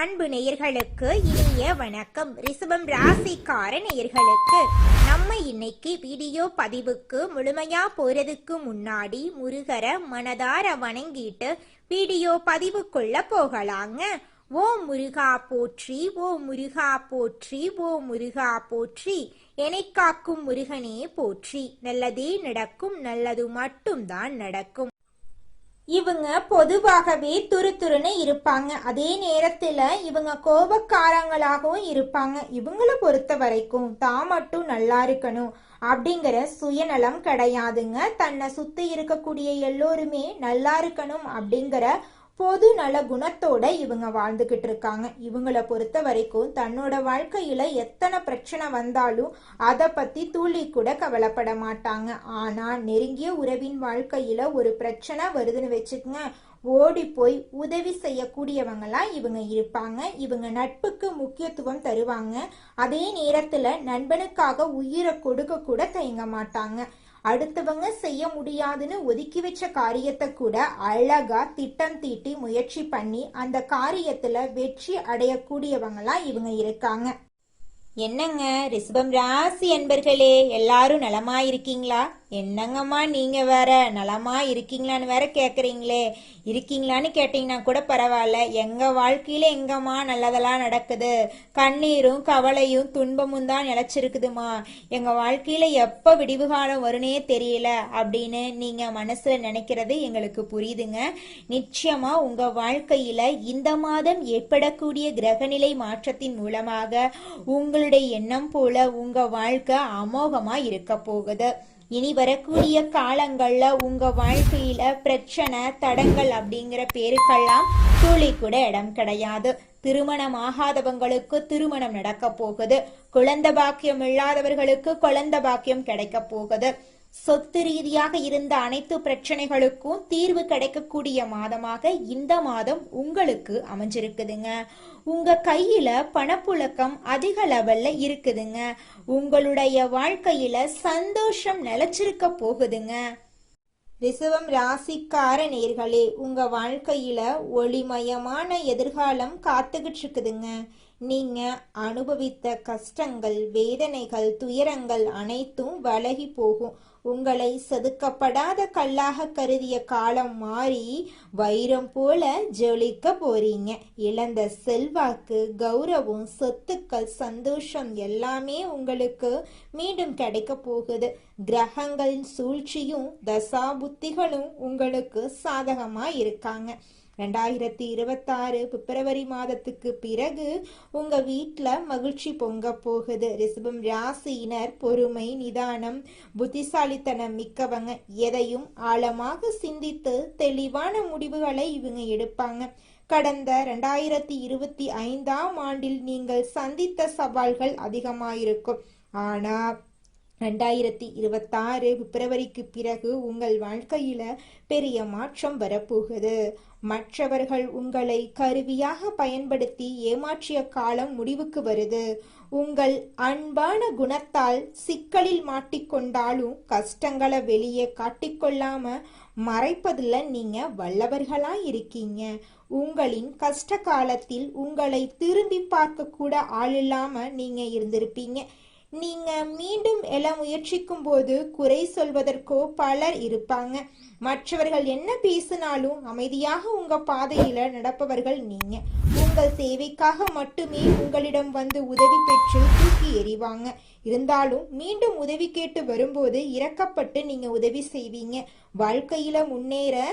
அன்பு நேயர்களுக்கு இனிய வணக்கம். ரிஷபம் ராசிக்கார நேயர்களுக்கு நம்ம இன்னைக்கு வீடியோ பதிவுக்கு முழுமையா போறதுக்கு முன்னாடி முருகரை மனதார வணங்கிட்டு வீடியோ பதிவுக்குள்ள போகலாங்க. ஓ முருகா போற்றி, ஓ முருகா போற்றி, ஓ முருகா போற்றி, என்னை காக்கும் முருகனே போற்றி. நல்லதே நடக்கும், நல்லது மட்டும்தான் நடக்கும். இவங்க பொதுவாகவே துருதுருன்னு இருப்பாங்க. அதே நேரத்துல இவங்க கோபக்காரங்களாகவும் இருப்பாங்க. இவங்கள பொறுத்த வரைக்கும் தான் மட்டும் நல்லா இருக்கணும் அப்படிங்கிற சுயநலம் கிடையாதுங்க. தன்னை சுத்தி இருக்கக்கூடிய எல்லோருமே நல்லா இருக்கணும் அப்படிங்கிற பொது நல குணத்தோட இவங்க வாழ்ந்துகிட்டு இருக்காங்க. இவங்கள பொறுத்த வரைக்கும் தன்னோட வாழ்க்கையில எத்தனை பிரச்சனை வந்தாலும் அதை பத்தி துளி கூட கவலைப்பட மாட்டாங்க. ஆனா நெருங்கிய உறவின் வாழ்க்கையில ஒரு பிரச்சனை வருதுன்னு வச்சுக்கங்க, ஓடி போய் உதவி செய்யக்கூடியவங்களா இவங்க இருப்பாங்க. இவங்க நட்புக்கு முக்கியத்துவம் தருவாங்க. அதே நேரத்துல நண்பனுக்காக உயிரை கொடுக்க கூட தயங்க மாட்டாங்க. அடுத்தவங்க செய்ய முடியாதுன்னு ஒதுக்கி வச்ச காரியத்தை கூட அழகா திட்டம் தீட்டி முயற்சி பண்ணி அந்த காரியத்துல வெற்றி அடையக்கூடியவங்களா இவங்க இருக்காங்க. என்னங்க ரிஷபம் ராசி என்பர்களே, எல்லாரும் நலமா இருக்கீங்களா? என்னங்கம்மா நீங்க வேற நலமா இருக்கீங்களான்னு வேற கேக்குறீங்களே. இருக்கீங்களான்னு கேட்டீங்கன்னா கூட பரவாயில்ல, எங்க வாழ்க்கையில எங்கம்மா நல்லதெல்லாம் நடக்குது, கண்ணீரும் கவலையும் துன்பமும் தான் நிலைச்சிருக்குதுமா, எங்க வாழ்க்கையில எப்ப விடிவு காலம் வருனே தெரியல அப்படின்னு நீங்க மனசுல நினைக்கிறது எங்களுக்கு புரியுதுங்க. நிச்சயமா உங்க வாழ்க்கையில இந்த மாதம் ஏற்படக்கூடிய கிரகநிலை மாற்றத்தின் மூலமாக உங்களுடைய எண்ணம் போல உங்க வாழ்க்கை அமோகமா இருக்க போகுது. இனி வரக்கூடிய காலங்கள்ல உங்க வாழ்க்கையில பிரச்சனை தடங்கள் அப்படிங்கிற பேருக்கெல்லாம் துளி கூட இடம் கிடையாது. திருமணம் ஆகாதவங்களுக்கு திருமணம் நடக்க போகுது. குழந்தை பாக்கியம் இல்லாதவர்களுக்கு குழந்தை பாக்கியம் கிடைக்க போகுது. சொத்து ரீதியாக இருந்த அனைத்து பிரச்சனைகளுக்கும் தீர்வு கிடைக்கக்கூடிய மாதமாக இந்த மாதம் உங்களுக்கு அமைஞ்சிருக்குதுங்க. உங்க கையில பணப்புழக்கம் அதிக லெவல்ல இருக்குதுங்க. உங்களுடைய வாழ்க்கையில சந்தோஷம் நிலைச்சிருக்க போகுதுங்க. ரிஷபம் ராசிக்கார நேர்களே, உங்க வாழ்க்கையில ஒளிமயமான எதிர்காலம் காத்துக்கிட்டு இருக்குதுங்க. நீங்க அனுபவித்த கஷ்டங்கள், வேதனைகள், துயரங்கள் அனைத்தும் விலகி போகும். உங்களை செதுக்கப்படாத கல்லாக கருதிய காலம் மாறி வைரம் போல ஜொலிக்க போறீங்க. இழந்த செல்வாக்கு, கௌரவம், சொத்துக்கள், சந்தோஷம் எல்லாமே உங்களுக்கு மீண்டும் கிடைக்க போகுது. கிரகங்களின் சூழ்ச்சியும் தசா புத்திகளும் உங்களுக்கு சாதகமா இருக்காங்க. 2026 பிப்ரவரி மாதத்துக்கு பிறகு உங்க வீட்டுல மகிழ்ச்சி பொங்க போகுது. ரிஷபம் ராசியினர் பொறுமை, நிதானம், புத்திசாலித்தனம் மிக்கவங்க. எதையும் ஆழமாக சிந்தித்து தெளிவான முடிவுகளை இவங்க எடுப்பாங்க. கடந்த 2025ஆம் ஆண்டில் நீங்கள் சந்தித்த சவால்கள் அதிகமாயிருக்கும். ஆனா 2026 பிப்ரவரிக்கு பிறகு உங்கள் வாழ்க்கையில பெரிய மாற்றம் வரப்போகுது. மற்றவர்கள் உங்களை கருவியாக பயன்படுத்தி ஏமாற்றிய காலம் முடிவுக்கு வருது. உங்கள் அன்பான குணத்தால் சிக்கலில் மாட்டிக்கொண்டாலும் கஷ்டங்களை வெளியே காட்டிக்கொள்ளாம மறைப்பதுல நீங்க வல்லவர்களா இருக்கீங்க. உங்களின் கஷ்ட காலத்தில் உங்களை திரும்பி பார்க்க கூட ஆள் இல்லாம நீங்க இருந்திருப்பீங்க. நீங்க மீண்டும் எழ முயற்சிக்கும் போது குறை சொல்வதற்கோ பலர் இருப்பாங்க. மற்றவர்கள் என்ன பேசினாலும் அமைதியாக உங்க பாதையில நடப்பவர்கள் நீங்க. உங்கள் சேவைக்காக மட்டுமே உங்களிடம் வந்து உதவி பெற்று தூக்கி எறிவாங்க. இருந்தாலும் மீண்டும் உதவி கேட்டு வரும்போது இரக்கப்பட்டு நீங்க உதவி செய்வீங்க. வாழ்க்கையில முன்னேற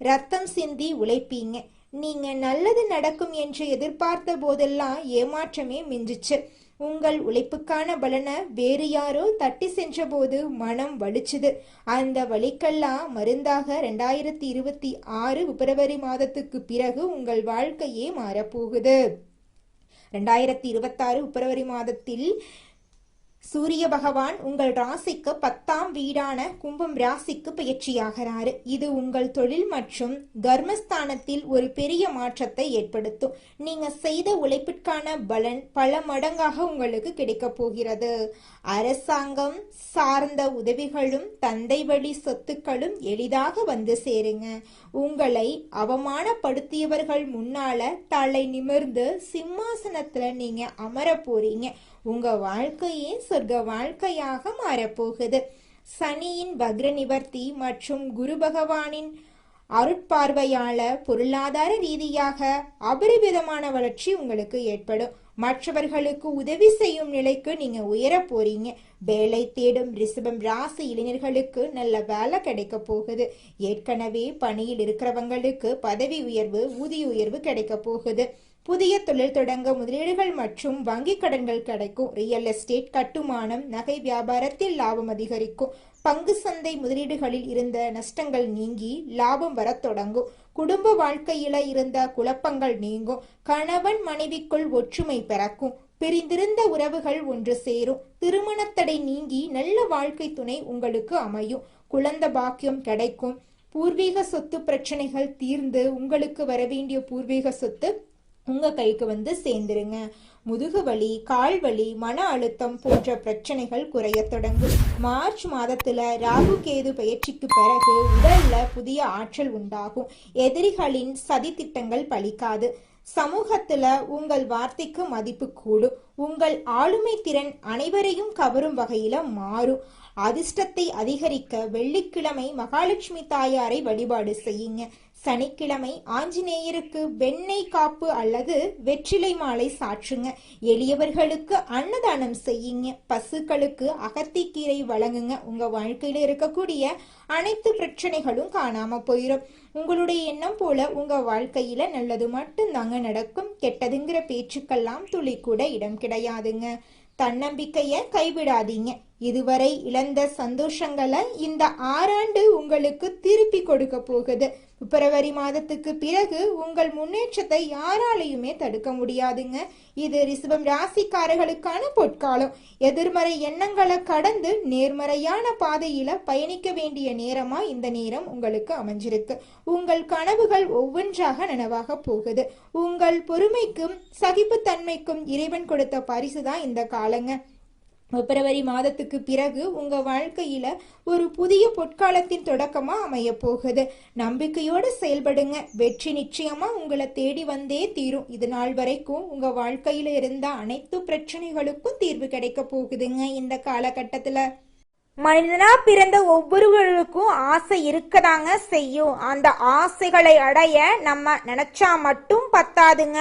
ரத்தம் சிந்தி உழைப்பீங்க. நீங்க நல்லது நடக்கும் என்று எதிர்பார்த்த போதெல்லாம் ஏமாற்றமே மிஞ்சிச்சு. உங்கள் உழைப்புக்கான பலனை வேறு யாரோ தட்டி சென்ற போது மனம் வலிச்சுது. அந்த வலிக்கெல்லாம் மருந்தாக 2026 பிப்ரவரி மாதத்துக்கு பிறகு உங்கள் வாழ்க்கையே மாறப்போகுது. 2026 பிப்ரவரி மாதத்தில் சூரிய பகவான் உங்கள் ராசிக்கு 10ஆம் வீடான கும்பம் ராசிக்கு பயிற்சியாகிறாரு. இது உங்கள் தொழில் மற்றும் கர்மஸ்தானத்தில் ஒரு பெரிய மாற்றத்தை ஏற்படுத்தும். நீங்க செய்த உழைப்பிற்கான பலன் பல மடங்காக உங்களுக்கு கிடைக்க போகிறது. அரசாங்கம் சார்ந்த உதவிகளும் தந்தை வழி சொத்துக்களும் எளிதாக வந்து சேருங்க. உங்களை அவமானப்படுத்தியவர்கள் முன்னால தலை நிமிர்ந்து சிம்மாசனத்துல நீங்க அமர போறீங்க. உங்க வாழ்க்கையே சொர்க்க வாழ்க்கையாக மாறப்போகுது. சனியின் வக்ர நிவர்த்தி மற்றும் குரு பகவானின் அருட்பார்வையால பொருளாதார ரீதியாக அபரிவிதமான வளர்ச்சி உங்களுக்கு ஏற்படும். மற்றவர்களுக்கு உதவி செய்யும் நிலைக்கு நீங்க உயர போறீங்க. வேலை தேடும் ரிஷபம் ராசி இளைஞர்களுக்கு நல்ல வேலை கிடைக்க போகுது. ஏற்கனவே பணியில் இருக்கிறவங்களுக்கு பதவி உயர்வு, ஊதிய உயர்வு கிடைக்க போகுது. புதிய தொழில் தொடங்க முதலீடுகள் மற்றும் வங்கி கடன்கள் கிடைக்கும். ரியல் எஸ்டேட், கட்டுமானம், நகை வியாபாரத்தில் லாபம் அதிகரிக்கும். பங்கு சந்தை முதலீடுகளில் இருந்த நஷ்டங்கள் நீங்கி லாபம் வர தொடங்கும். குடும்ப வாழ்க்கையில இருந்த குழப்பங்கள் நீங்கும். கணவன் மனைவிக்குள் ஒற்றுமை பிறக்கும். பிரிந்திருந்த உறவுகள் ஒன்று சேரும். திருமணத்தடை நீங்கி நல்ல வாழ்க்கை துணை உங்களுக்கு அமையும். குழந்தை பாக்கியம் கிடைக்கும். பூர்வீக சொத்து பிரச்சனைகள் தீர்ந்து உங்களுக்கு வர வேண்டிய பூர்வீக சொத்து உங்க கைக்கு வந்து சேர்ந்துருங்க. முதுகு வலி, கால் வலி, மன அழுத்தம் போன்ற பிரச்சனைகள் குறைய தொடங்கும். மார்ச் மாதத்துல ராகு கேது பயிற்சிக்கு பிறகு உடல்ல புதிய ஆற்றல் உண்டாகும். எதிரிகளின் சதி திட்டங்கள் பலிக்காது. சமூகத்துல உங்கள் வார்த்தைக்கு மதிப்பு கூடும். உங்கள் ஆளுமை திறன் அனைவரையும் கவரும் வகையில மாறும். அதிர்ஷ்டத்தை அதிகரிக்க வெள்ளிக்கிழமை மகாலட்சுமி தாயாரை வழிபாடு செய்யுங்க. சனிக்கிழமை ஆஞ்சநேயருக்கு வெண்ணெய் காப்பு அல்லது வெற்றிலை மாலை சாற்றுங்க. எளியவர்களுக்கு அன்னதானம் செய்யுங்க. பசுக்களுக்கு அகத்திக்கீரை வழங்குங்க. உங்க வாழ்க்கையில இருக்கக்கூடிய அனைத்து பிரச்சனைகளும் காணாம போயிடும். உங்களுடைய எண்ணம் போல உங்க வாழ்க்கையில நல்லது மட்டும்தாங்க நடக்கும். கெட்டதுங்கிற பேச்சுக்கெல்லாம் துளி கூட இடம் கிடையாதுங்க. தன்னம்பிக்கைய கைவிடாதீங்க. இதுவரை இழந்த சந்தோஷங்களை இந்த 6 ஆண்டு உங்களுக்கு திருப்பி கொடுக்க போகுது. பிப்ரவரி மாதத்துக்கு பிறகு உங்கள் முன்னேற்றத்தை யாராலையுமே தடுக்க முடியாதுங்க. இது ரிஷபம் ராசிக்காரர்களுக்கான பொற்காலம். எதிர்மறை எண்ணங்களை கடந்து நேர்மறையான பாதையில பயணிக்க வேண்டிய நேரமா இந்த நேரம் உங்களுக்கு அமைஞ்சிருக்கு. உங்கள் கனவுகள் ஒவ்வொன்றாக நனவாக போகுது. உங்கள் பொறுமைக்கும் சகிப்புத்தன்மைக்கும் இறைவன் கொடுத்த பரிசுதான் இந்த காலங்க. பிப்ரவரி மாதத்துக்கு பிறகு உங்க வாழ்க்கையில ஒரு புதிய பொற்காலத்தின் தொடக்கமா அமைய போகுது. நம்பிக்கையோடு செயல்படுங்க. வெற்றி நிச்சயமா உங்களை தேடி வந்தே தீரும். இது நாள் வரைக்கும் உங்க வாழ்க்கையில இருந்த அனைத்து பிரச்சனைகளுக்கும் தீர்வு கிடைக்க போகுதுங்க. இந்த காலகட்டத்துல மனிதனா பிறந்த ஒவ்வொருவருக்கும் ஆசை இருக்கதாங்க செய்யும். அந்த ஆசைகளை அடைய நம்ம நினைச்சா மட்டும் பத்தாதுங்க.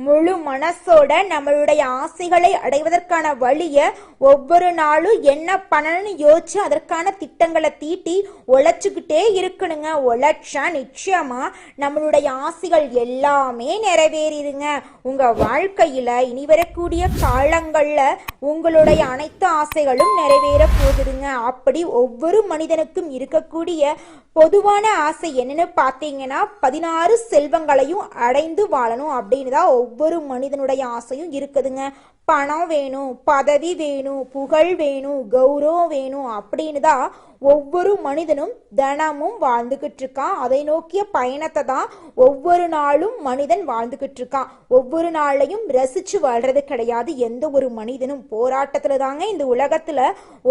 முழு மனசோட நம்மளுடைய ஆசைகளை அடைவதற்கான வழிய ஒவ்வொரு நாளும் என்ன பண்ணணும்னு யோசிச்சு அதற்கான திட்டங்களை தீட்டி உழைச்சுக்கிட்டே இருக்கணுங்க. உழைச்சா நிச்சயமா நம்மளுடைய ஆசைகள் எல்லாமே நிறைவேறிடுங்க. உங்க வாழ்க்கையில இனி வரக்கூடிய காலங்கள்ல உங்களுடைய அனைத்து ஆசைகளும் நிறைவேற போகுதுங்க. அப்படி ஒவ்வொரு மனிதனுக்கும் இருக்கக்கூடிய பொதுவான ஆசை என்னன்னு பார்த்தீங்கன்னா 16 செல்வங்களையும் அடைந்து வாழணும் அப்படின்னு தான் ஒவ்வொரு மனிதனுடைய ஆசையும் இருக்குதுங்க. பணம் வேணும், பதவி வேணும், புகழ் வேணும், கௌரவம் வேணும் அப்படின்னு தான் ஒவ்வொரு மனிதனும் தினமும் வாழ்ந்துகிட்டு இருக்கான். அதை நோக்கிய பயணத்தை தான் ஒவ்வொரு நாளும் மனிதன் வாழ்ந்துகிட்டு இருக்கான். ஒவ்வொரு நாளையும் ரசிச்சு வாழ்றது கிடையாது. எந்த ஒரு மனிதனும் போராட்டத்துல தாங்க இந்த உலகத்துல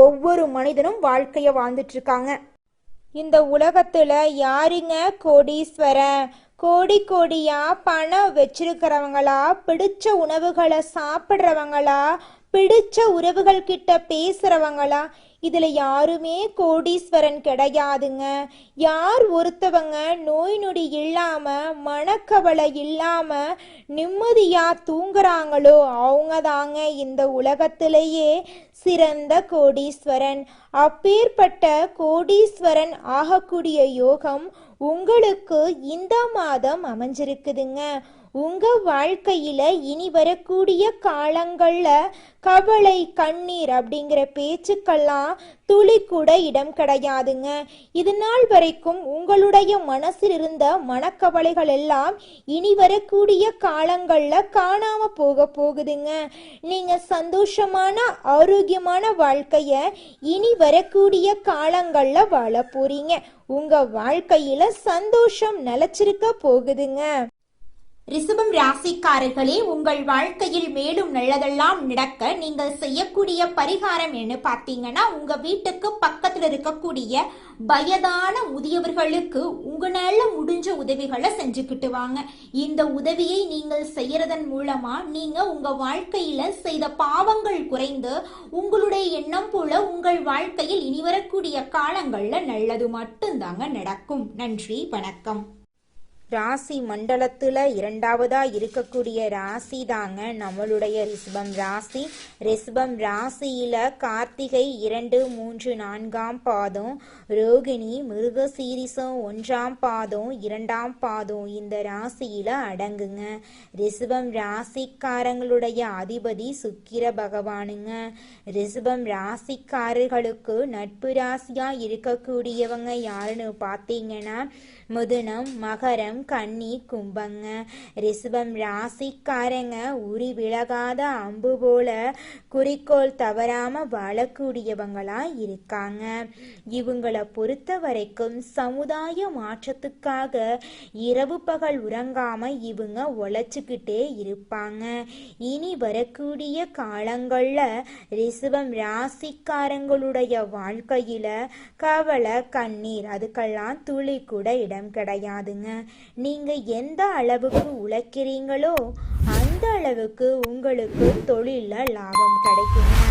ஒவ்வொரு மனிதனும் வாழ்க்கைய வாழ்ந்துட்டு இருக்காங்க. இந்த உலகத்துல யாருங்க கோடீஸ்வரன்? கோடி கோடியா பணம் வச்சிருக்கிறவங்களா, பிடிச்ச உணவுகளை சாப்பிட்றவங்களா, பிடிச்ச உறவுகள் கிட்ட பேசுறவங்களா? இதுல யாருமே கோடீஸ்வரன் கிடையாதுங்க. யார் ஒருத்தவங்க நோய் நொடி இல்லாம மனக்கவலை இல்லாம நிம்மதியா தூங்குறாங்களோ அவங்க தாங்க இந்த உலகத்திலேயே சிறந்த கோடீஸ்வரன். அப்பேற்பட்ட கோடீஸ்வரன் ஆகக்கூடிய யோகம் உங்களுக்கு இந்த மாதம் அமைஞ்சிருக்குதுங்க. உங்க வாழ்க்கையில இனி வரக்கூடிய காலங்கள்ல கவலை, கண்ணீர் அப்படிங்கிற பேச்சுக்கெல்லாம் துளி கூட இடம் கிடையாதுங்க. இது நாள் வரைக்கும் உங்களுடைய மனசில் இருந்த மனக்கவலைகள் எல்லாம் இனி வரக்கூடிய காலங்கள்ல காணாம போகுதுங்க. நீங்க சந்தோஷமான ஆரோக்கியமான வாழ்க்கைய இனி வரக்கூடிய காலங்கள்ல வாழ போறீங்க. உங்க வாழ்க்கையில சந்தோஷம் நிலைச்சிருக்க போகுதுங்க. ரிஷபம் ராசிக்காரர்களே, உங்கள் வாழ்க்கையில் மேலும் நல்லதெல்லாம் நடக்க நீங்கள் செய்யக்கூடிய பரிகாரம் என்ன பார்த்தீங்கன்னா, உங்க வீட்டுக்கு பக்கத்துல இருக்கக்கூடிய வயதான முதியவர்களுக்கு உங்களால முடிஞ்ச உதவிகளை செஞ்சுக்கிட்டு வாங்க. இந்த உதவியை நீங்கள் செய்யறதன் மூலமா நீங்க உங்க வாழ்க்கையில செய்த பாவங்கள் குறைந்து உங்களுடைய எண்ணம் போல உங்கள் வாழ்க்கையில் இனி வரக்கூடிய காலங்கள்ல நல்லது மட்டும்தாங்க நடக்கும். நன்றி, வணக்கம். ராசி மண்டலத்துல இரண்டாவதா இருக்கக்கூடிய ராசி தாங்க நம்மளுடைய ரிஷபம் ராசி. ரிஷபம் ராசியில கார்த்திகை 2, 3, 4ஆம் பாதம், ரோகிணி, மிருகசீரிசம் 1ஆம் பாதம், 2ஆம் பாதம் இந்த ராசியில அடங்குங்க. ரிஷபம் ராசிக்காரங்களுடைய அதிபதி சுக்கிர பகவானுங்க. ரிஷபம் ராசிக்காரர்களுக்கு நட்பு ராசியா இருக்கக்கூடியவங்க யாருன்னு பார்த்தீங்கன்னா மிதுனம், மகரம், கன்னி, கும்பங்க. ரிஷபம் ராசிக்காரங்க உரி விலகாத அம்பு போல குறிக்கோள் தவறாம வாழக்கூடியவங்களா இருக்காங்க. இவங்களை பொறுத்த வரைக்கும் சமுதாய மாற்றத்துக்காக இரவு பகல் உறங்காம இவங்க உழைச்சுக்கிட்டே இருப்பாங்க. இனி வரக்கூடிய காலங்கள்ல ரிஷபம் ராசிக்காரங்களுடைய வாழ்க்கையில கவலை, கண்ணீர் அதுக்கெல்லாம் துளி கூட இடம் கிடையாதுங்க. நீங்க எந்த அளவுக்கு உழைக்கிறீங்களோ அந்த அளவுக்கு உங்களுக்கு தொழில லாபம் கிடைக்குங்க.